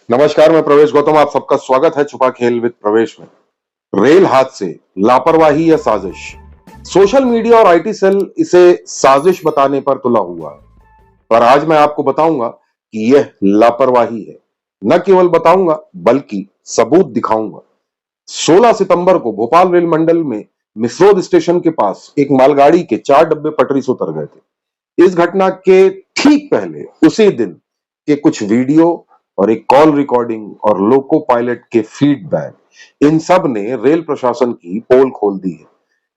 नमस्कार, मैं प्रवेश गौतम। आप सबका स्वागत है छुपा खेल विद प्रवेश में। रेल हादसे, लापरवाही या साजिश? सोशल मीडिया और आईटी सेल इसे साजिश बताने पर तुला हुआ है, पर आज मैं आपको बताऊंगा कि यह लापरवाही है। न केवल बताऊंगा बल्कि सबूत दिखाऊंगा। 16 सितंबर को भोपाल रेल मंडल में मिसरोद स्टेशन के पास एक मालगाड़ी के 4 डब्बे पटरी से उतर गए थे। इस घटना के ठीक पहले उसी दिन के कुछ वीडियो और एक कॉल रिकॉर्डिंग और लोको पायलट के फीडबैक, इन सब ने रेल प्रशासन की पोल खोल दी है।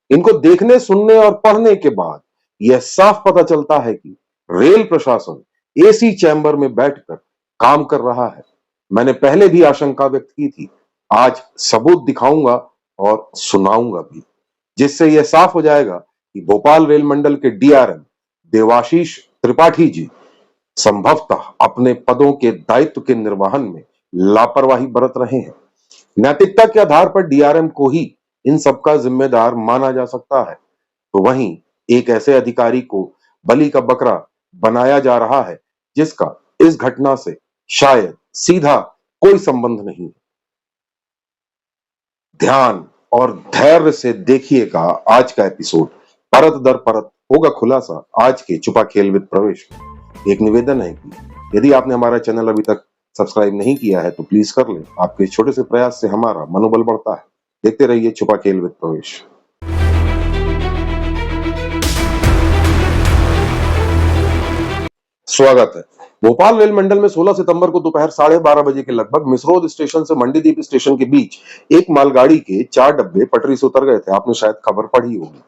इनको देखने, सुनने और पढ़ने के बाद यह साफ पता चलता है कि रेल प्रशासन एसी चैम्बर में बैठकर काम कर रहा है। मैंने पहले भी आशंका व्यक्त की थी, आज सबूत दिखाऊंगा और सुनाऊंगा भी, जिससे यह साफ हो जाएगा कि भोपाल रेल मंडल के डीआरएम देवाशीष त्रिपाठी जी संभवतः अपने पदों के दायित्व के निर्वहन में लापरवाही बरत रहे हैं। नैतिकता के आधार पर डीआरएम को ही इन सबका जिम्मेदार माना जा सकता है, तो वहीं एक ऐसे अधिकारी को बलि का बकरा बनाया जा रहा है जिसका इस घटना से शायद सीधा कोई संबंध नहीं। ध्यान और धैर्य से देखिएगा आज का एपिसोड। परत दर परत होगा खुलासा आज के छुपा खेल विद प्रवेश में। एक निवेदन है कि यदि आपने हमारा चैनल अभी तक सब्सक्राइब नहीं किया है तो प्लीज कर लें। आपके छोटे से प्रयास से हमारा मनोबल बढ़ता है। देखते रहिए छुपा खेल विद प्रवेश। स्वागत है। भोपाल रेल मंडल में 16 सितंबर को दोपहर 12:30 बजे के लगभग मिसरोद स्टेशन से मंडीदीप स्टेशन के बीच एक मालगाड़ी के 4 डब्बे पटरी से उतर गए थे। आपने शायद खबर पढ़ी होगी।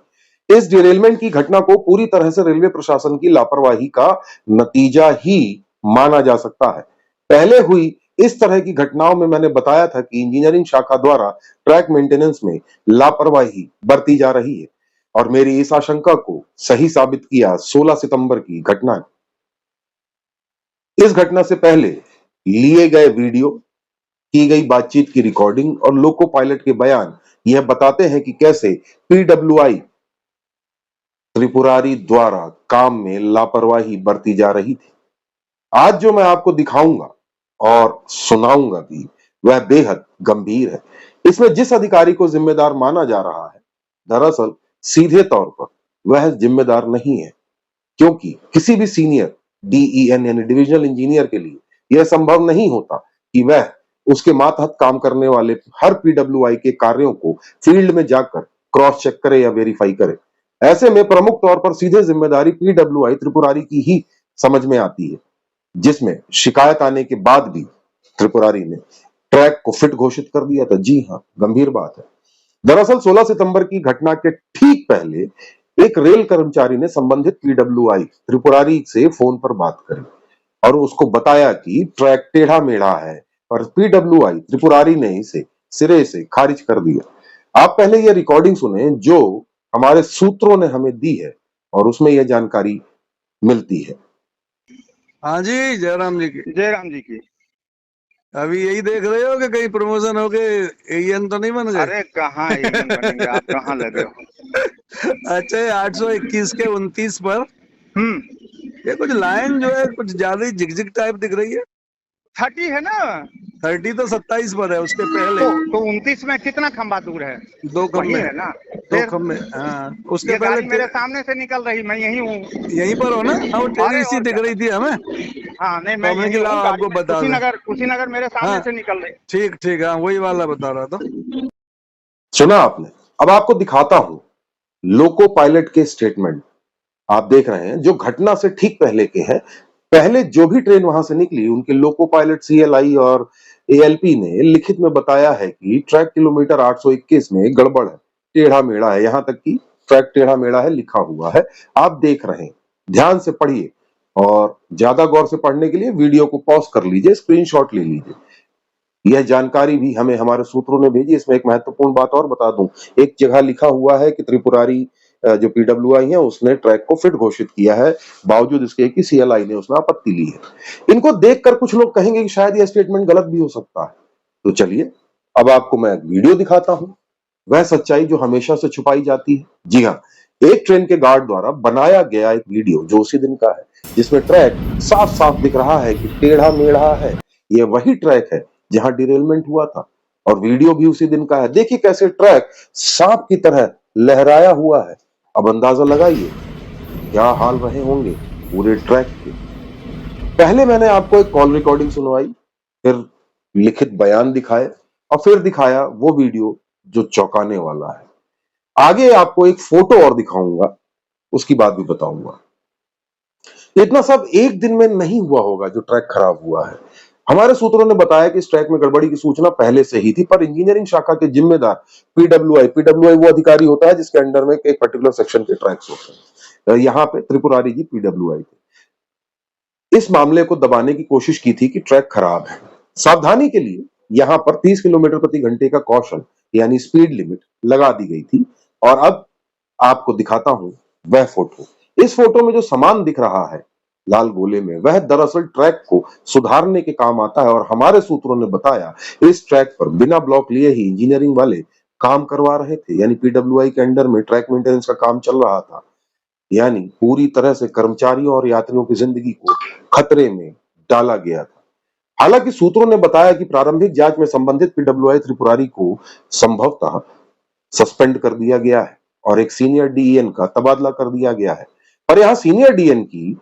इस डिरेलमेंट की घटना को पूरी तरह से रेलवे प्रशासन की लापरवाही का नतीजा ही माना जा सकता है। पहले हुई इस तरह की घटनाओं में मैंने बताया था कि इंजीनियरिंग शाखा द्वारा ट्रैक मेंटेनेंस में लापरवाही बरती जा रही है, और मेरी इस आशंका को सही साबित किया 16 सितंबर की घटना ने। इस घटना से पहले लिए गए वीडियो, की गई बातचीत की रिकॉर्डिंग और लोको पायलट के बयान यह बताते हैं कि कैसे पीडब्ल्यूआई त्रिपुरारी द्वारा काम में लापरवाही बरती जा रही थी। आज जो मैं आपको दिखाऊंगा और सुनाऊंगा भी, वह बेहद गंभीर है। इसमें जिस अधिकारी को जिम्मेदार माना जा रहा है, दरअसल सीधे तौर पर वह जिम्मेदार नहीं है, क्योंकि किसी भी सीनियर डीईएन यानी डिविजनल इंजीनियर के लिए यह संभव नहीं होता कि वह उसके मातहत काम करने वाले हर पीडब्ल्यूआई के कार्यों को फील्ड में जाकर क्रॉस चेक करे या वेरीफाई करे। ऐसे में प्रमुख तौर पर सीधे जिम्मेदारी पीडब्ल्यूआई त्रिपुरारी की ही समझ में आती है, जिसमें शिकायत आने के बाद भी त्रिपुरारी ने ट्रैक को फिट घोषित कर दिया था। जी हाँ, गंभीर बात है। दरअसल 16 सितंबर की घटना के ठीक पहले एक रेल कर्मचारी ने संबंधित पीडब्ल्यूआई त्रिपुरारी से फोन पर बात करी और उसको बताया कि ट्रैक टेढ़ा मेढ़ा है, पर पीडब्ल्यूआई त्रिपुरारी ने इसे सिरे से खारिज कर दिया। आप पहले यह रिकॉर्डिंग सुने जो हमारे सूत्रों ने हमें दी है और उसमें यह जानकारी मिलती है। हाँ जी, जयराम जी की। जयराम जी की। अभी यही देख रहे हो कि कहीं प्रमोशन हो गए, एएन तो नहीं बन गए? अरे कहाँ एएन बनेंगे, आप कहाँ लगे हो? अच्छा, 821 के 29 पर ये कुछ लाइन जो है कुछ ज्यादा ही झिकझिक टाइप दिख रही है। 30 है ना? 30 तो 27 पर है, उसके पहले तो 29 में कितना खंबा दूर है? 2 वही खंबे है ना? 2 खंबे। हाँ, उसके ये गाड़ी पहले मेरे सामने से निकल रही, मैं यहीं हूँ। यहीं पर हो ना? हाँ, ट्रेन अरे इसी और दिख क्या? रही थी हमें। हाँ नहीं, मैं तो हमने यहीं कि लाओ हूँ, आपको बता दें। कुशीनगर मेरे सामने हाँ, से निकल रही। ठीक ठीक, हाँ वही वाला बता रहा था। सुना आपने? अब आपको दिखाता हूं लोको पायलट के स्टेटमेंट। आप देख रहे हैं जो घटना से ठीक पहले के हैं। पहले जो भी ट्रेन वहां से निकली, उनके लोको पायलट सीएलआई और एएलपी ने लिखित में बताया है कि ट्रैक किलोमीटर 821 में गड़बड़ है, टेढ़ा मेढ़ा है। यहां तक कि ट्रैक टेढ़ा मेढ़ा है लिखा हुआ है। आप देख रहे हैं, ध्यान से पढ़िए और ज्यादा गौर से पढ़ने के लिए वीडियो को पॉज कर लीजिए, स्क्रीनशॉट ले लीजिए। यह जानकारी भी हमें हमारे सूत्रों ने भेजी। इसमें एक महत्वपूर्ण बात और बता दूं, एक जगह लिखा हुआ है कि त्रिपुरारी जो पीडब्ल्यूआई है उसने ट्रैक को फिट घोषित किया है, बावजूद इसके कि सीएलआई ने उसमें आपत्ति ली है। इनको देखकर कुछ लोग कहेंगे कि शायद यह स्टेटमेंट गलत भी हो सकता है। तो चलिए अब आपको मैं वीडियो दिखाता हूं, वह सच्चाई जो हमेशा से छुपाई जाती है। जी हाँ, एक ट्रेन के गार्ड द्वारा बनाया गया एक वीडियो जो उसी दिन का है, जिसमें ट्रैक साफ साफ दिख रहा है कि टेढ़ा मेढ़ा है। ये वही ट्रैक है जहां डिरेलमेंट हुआ था और वीडियो भी उसी दिन का है। देखिए कैसे ट्रैक सांप की तरह लहराया हुआ है। अब अंदाजा लगाइए क्या हाल रहे होंगे पूरे ट्रैक के। पहले मैंने आपको एक कॉल रिकॉर्डिंग सुनवाई, फिर लिखित बयान दिखाए और फिर दिखाया वो वीडियो जो चौंकाने वाला है। आगे आपको एक फोटो और दिखाऊंगा, उसकी बात भी बताऊंगा। इतना सब एक दिन में नहीं हुआ होगा जो ट्रैक खराब हुआ है। हमारे सूत्रों ने बताया कि इस ट्रैक में गड़बड़ी की सूचना पहले से ही थी, पर इंजीनियरिंग शाखा के जिम्मेदार पीडब्ल्यूआई वो अधिकारी होता है जिसके अंडर में एक पर्टिकुलर सेक्शन के ट्रैक्स होते हैं। यहाँ पे त्रिपुरारी जी पीडब्ल्यूआई थे। इस मामले को दबाने की कोशिश की थी कि ट्रैक खराब है। सावधानी के लिए यहाँ पर 30 किलोमीटर प्रति घंटे का कौशल यानी स्पीड लिमिट लगा दी गई थी। और अब आपको दिखाता हूं वह फोटो। इस फोटो में जो सामान दिख रहा है लाल गोले में, वह दरअसल ट्रैक को सुधारने के काम आता है। और हमारे सूत्रों ने बताया इस ट्रैक पर बिना ब्लॉक लिए ही इंजीनियरिंग वाले काम करवा रहे थे, यानी पीडब्ल्यूआई के अंडर में ट्रैक मेंटेनेंस का काम चल रहा था। यानी पूरी तरह से कर्मचारियों और यात्रियों की जिंदगी को खतरे में डाला गया था। हालांकि सूत्रों ने बताया कि प्रारंभिक जांच में संबंधित पीडब्ल्यूआई त्रिपुरारी को संभवतः सस्पेंड कर दिया गया है और एक सीनियर डीईएन का तबादला कर दिया गया है। पर यहाँ सीनियर डीएन की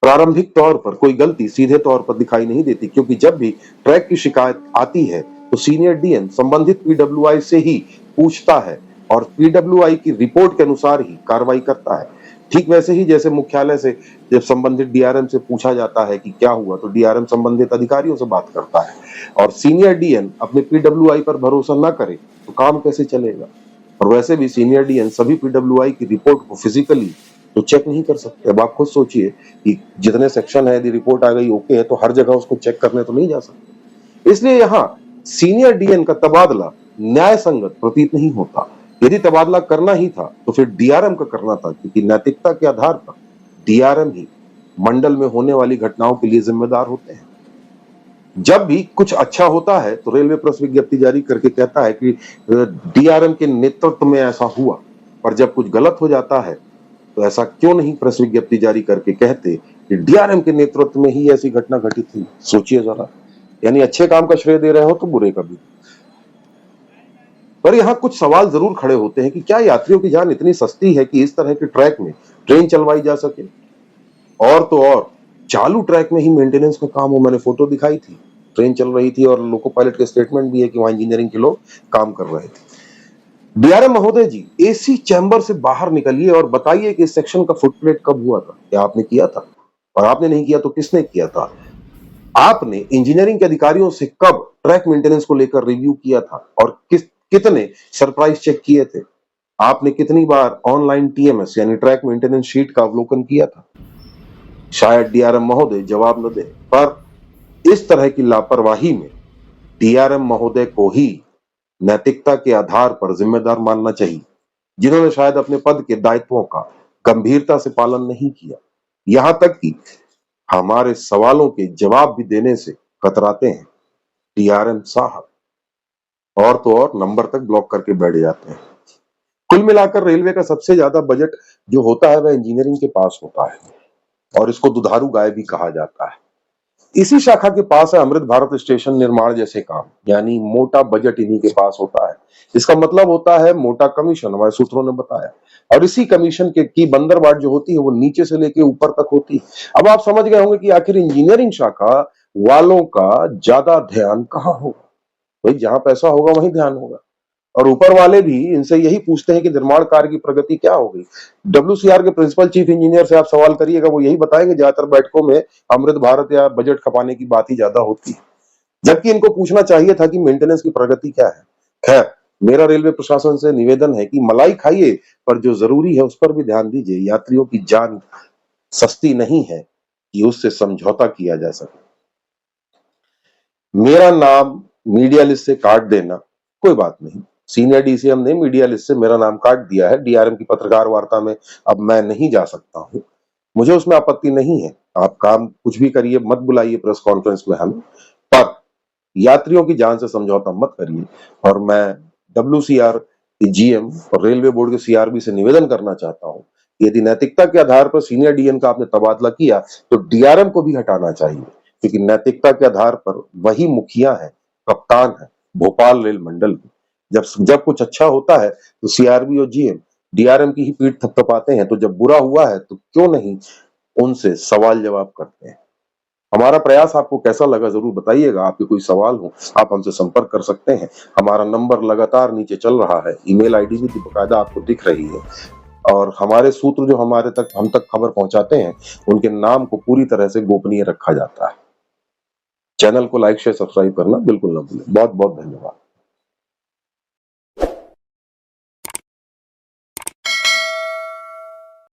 प्रारंभिक तौर पर कोई गलती सीधे तौर पर दिखाई नहीं देती, क्योंकि जब भी ट्रैक की शिकायत आती है तो सीनियर डीएन संबंधित पीडब्ल्यूआई से ही पूछता है और पीडब्ल्यूआई की रिपोर्ट के अनुसार ही कार्रवाई करता है। ठीक वैसे ही जैसे मुख्यालय से जब संबंधित डीआरएम से पूछा जाता है कि क्या हुआ, तो डीआरएम संबंधित अधिकारियों से बात करता है। और सीनियर डीएन अपने पीडब्ल्यूआई पर भरोसा न करे तो काम कैसे चलेगा। और वैसे भी सीनियर डीएन सभी पीडब्ल्यूआई की रिपोर्ट को फिजिकली तो चेक नहीं कर सकते। अब आप खुद सोचिए कि जितने सेक्शन है, यदि रिपोर्ट आ गई ओके है तो हर जगह उसको चेक करने तो नहीं जा सकते। इसलिए यहाँ सीनियर डीएन का तबादला न्याय संगत प्रतीत नहीं होता। यदि तबादला करना ही था तो फिर डीआरएम का करना था, क्योंकि नैतिकता के आधार पर डीआरएम ही मंडल में होने वाली घटनाओं के लिए जिम्मेदार होते हैं। जब भी कुछ अच्छा होता है तो रेलवे प्रेस विज्ञप्ति जारी करके कहता है कि डीआरएम के नेतृत्व में ऐसा हुआ, पर जब कुछ गलत हो जाता है तो ऐसा क्यों नहीं प्रेस विज्ञप्ति जारी करके कहते कि डीआरएम के नेतृत्व में ही ऐसी घटना घटित थी। सोचिए जरा, यानी अच्छे काम का श्रेय दे रहे हो तो बुरे का भी। पर यहाँ कुछ सवाल जरूर खड़े होते हैं कि क्या यात्रियों की जान इतनी सस्ती है कि इस तरह के ट्रैक में ट्रेन चलवाई जा सके, और तो और चालू ट्रैक में ही मेंटेनेंस का काम हो। मैंने फोटो दिखाई थी, ट्रेन चल रही थी और लोको पायलट के स्टेटमेंट भी है कि वहां इंजीनियरिंग के लोग काम कर रहे थे। डीआरएम महोदय जी, एसी चैम्बर से बाहर निकलिए और बताइए कि इस सेक्शन का फुटप्रिंट कब हुआ था, क्या आपने किया था? और आपने नहीं किया तो किसने किया था? आपने इंजीनियरिंग के अधिकारियों से कब ट्रैक मेंटेनेंस को लेकर रिव्यू किया था और कितने सरप्राइज चेक किए थे? आपने कितनी बार ऑनलाइन टीएमएस यानी ट्रैक मेंटेनेंस शीट का अवलोकन किया था? शायद डीआरएम महोदय जवाब न दे, पर इस तरह की लापरवाही में डीआरएम महोदय को ही नैतिकता के आधार पर जिम्मेदार मानना चाहिए, जिन्होंने शायद अपने पद के दायित्वों का गंभीरता से पालन नहीं किया। यहां तक कि हमारे सवालों के जवाब भी देने से कतराते हैं डीआरएम साहब, और तो और नंबर तक ब्लॉक करके बैठ जाते हैं। कुल मिलाकर रेलवे का सबसे ज्यादा बजट जो होता है वह इंजीनियरिंग के पास होता है, और इसको दुधारू गाय भी कहा जाता है। इसी शाखा के पास है अमृत भारत स्टेशन निर्माण जैसे काम, यानी मोटा बजट इन्हीं के पास होता है। इसका मतलब होता है मोटा कमीशन, हमारे सूत्रों ने बताया। और इसी कमीशन की बंदरबाट जो होती है वो नीचे से लेके ऊपर तक होती है। अब आप समझ गए होंगे कि आखिर इंजीनियरिंग शाखा वालों का ज्यादा ध्यान कहाँ होगा। भाई जहां पैसा होगा वहीं ध्यान होगा। और ऊपर वाले भी इनसे यही पूछते हैं कि निर्माण कार्य की प्रगति क्या हो गई। डब्ल्यूसीआर के प्रिंसिपल चीफ इंजीनियर से आप सवाल करिएगा, वो यही बताएंगे ज्यादातर बैठकों में अमृत भारत या बजट खपाने की बात ही ज्यादा होती है, जबकि इनको पूछना चाहिए था कि मेंटेनेंस की प्रगति क्या है। खैर, मेरा रेलवे प्रशासन से निवेदन है कि मलाई खाइए, पर जो जरूरी है उस पर भी ध्यान दीजिए। यात्रियों की जान सस्ती नहीं है कि उससे समझौता किया जा सके। मेरा नाम मीडिया लिस्ट से काट देना कोई बात नहीं, सीनियर डीसीएम ने मीडिया लिस्ट से मेरा नाम काट दिया है। डीआरएम की पत्रकार वार्ता में अब मैं नहीं जा सकता हूं, मुझे उसमें आपत्ति नहीं है। आप काम कुछ भी करिए, मत बुलाइए प्रेस कॉन्फ्रेंस में हमें, पर यात्रियों की जान से समझौता मत करिए। और मैं डब्ल्यूसीआर के जीएम और रेलवे बोर्ड के सीआरबी से निवेदन करना चाहता हूं, यदि नैतिकता के आधार पर सीनियर डीएम का आपने तबादला किया तो डीआरएम को भी हटाना चाहिए, क्योंकि नैतिकता के आधार पर वही मुखिया है, कप्तान है भोपाल रेल मंडल की। जब कुछ अच्छा होता है तो सीआरबी और जीएम डीआरएम की ही पीठ थपथपाते हैं, तो जब बुरा हुआ है तो क्यों नहीं उनसे सवाल जवाब करते हैं। हमारा प्रयास आपको कैसा लगा जरूर बताइएगा। आपके कोई सवाल हो आप हमसे संपर्क कर सकते हैं। हमारा नंबर लगातार नीचे चल रहा है, ईमेल आईडी भी बकायदा आपको दिख रही है, और हमारे सूत्र जो हम तक खबर पहुंचाते हैं उनके नाम को पूरी तरह से गोपनीय रखा जाता है। चैनल को लाइक शेयर सब्सक्राइब करना बिल्कुल ना भूलें। बहुत बहुत धन्यवाद।